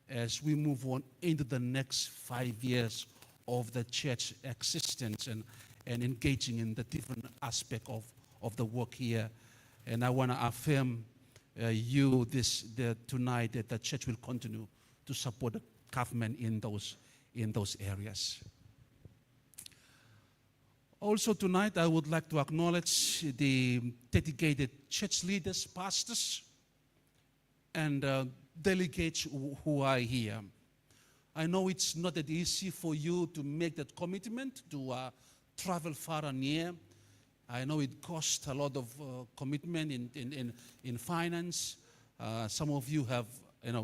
as we move on into the next 5 years of the church existence and engaging in the different aspect of the work here. And I want to affirm tonight that the church will continue to support the government in those areas. Also tonight, I would like to acknowledge the dedicated church leaders, pastors, and delegates who are here. I know it's not that easy for you to make that commitment to travel far and near. I know it costs a lot of commitment in finance. Some of you have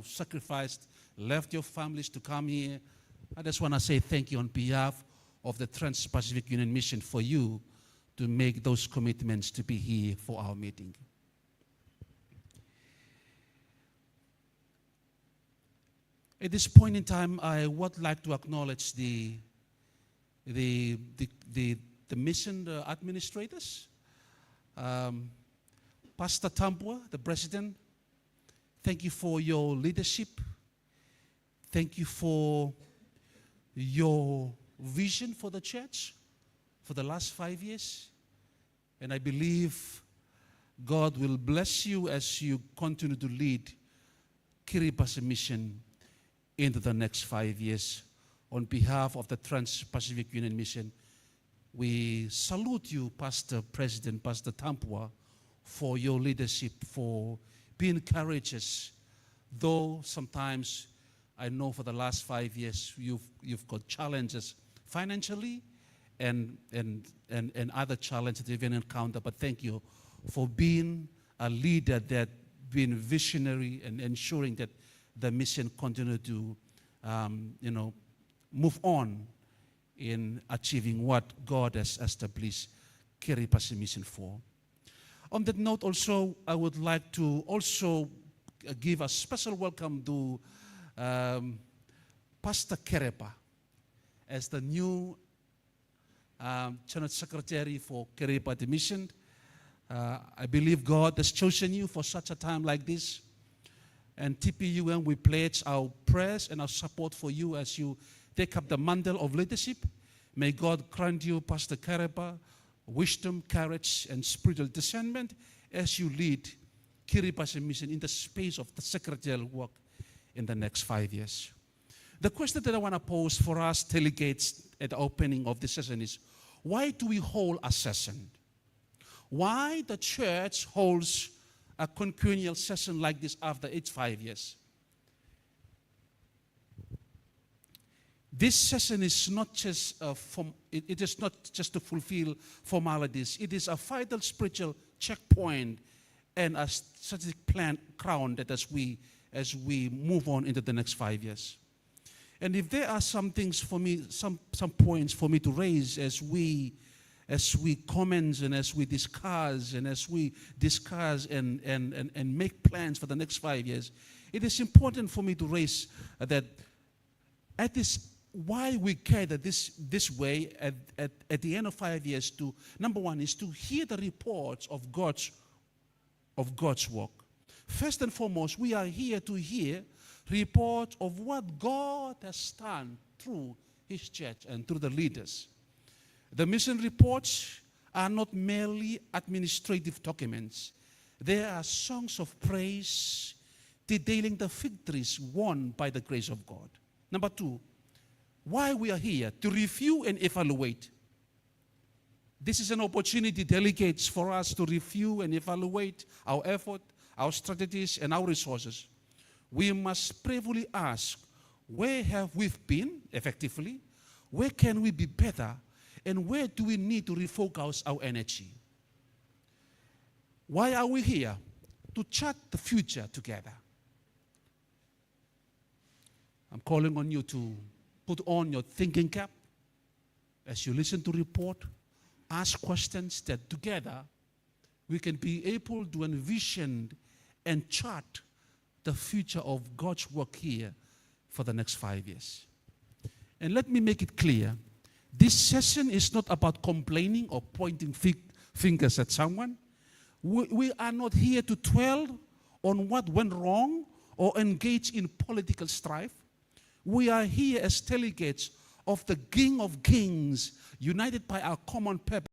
sacrificed, left your families to come here. I just want to say thank you on behalf of the Trans-Pacific Union Mission for you to make those commitments to be here for our meeting. At this point in time, I would like to acknowledge the mission administrators. Pastor Tambua, the president, thank you for your leadership. Thank you for your vision for the church for the last 5 years. And I believe God will bless you as you continue to lead Kiribati Mission into the next 5 years. On behalf of the Trans-Pacific Union Mission, we salute you, Pastor President, Pastor Tampua, for your leadership, for being courageous. Though sometimes I know for the last 5 years you've got challenges financially and other challenges you've encountered, but thank you for being a leader that being visionary and ensuring that the mission continue to move on in achieving what God has established Kiribati Mission for. On that note also, I would like to also give a special welcome to Pastor Kerepa as the new General Secretary for Kiribati Mission. I believe God has chosen you for such a time like this. And TPUM, we pledge our prayers and our support for you as you take up the mantle of leadership. May God grant you, Pastor Kerepa, wisdom, courage, and spiritual discernment as you lead Kiribati Mission in the space of the secretarial work in the next 5 years. The question that I want to pose for us delegates at the opening of this session is, why do we hold a session? Why the church holds a concurrent session like this after each 5 years? This session is not just it is not just to fulfill formalities. It is a vital spiritual checkpoint and a strategic plan ground that as we move on into the next 5 years. And if there are some things for me, some points for me to raise as we comment and as we discuss and make plans for the next 5 years, it is important for me to raise that at this, why we gather this way at the end of 5 years to, number one, is to hear the reports of God's work. First and foremost, we are here to hear reports of what God has done through His church and through the leaders. The mission reports are not merely administrative documents. They are songs of praise detailing the victories won by the grace of God. Number two, why we are here, to review and evaluate. This is an opportunity, delegates, for us to review and evaluate our effort, our strategies, and our resources. We must prayerfully ask, where have we been effectively? Where can we be better? And where do we need to refocus our energy? Why are we here? To chart the future together. I'm calling on you to put on your thinking cap as you listen to report, ask questions that together we can be able to envision and chart the future of God's work here for the next 5 years. And let me make it clear, this session is not about complaining or pointing fingers at someone. We are not here to dwell on what went wrong or engage in political strife. We are here as delegates of the King of Kings, united by our common purpose.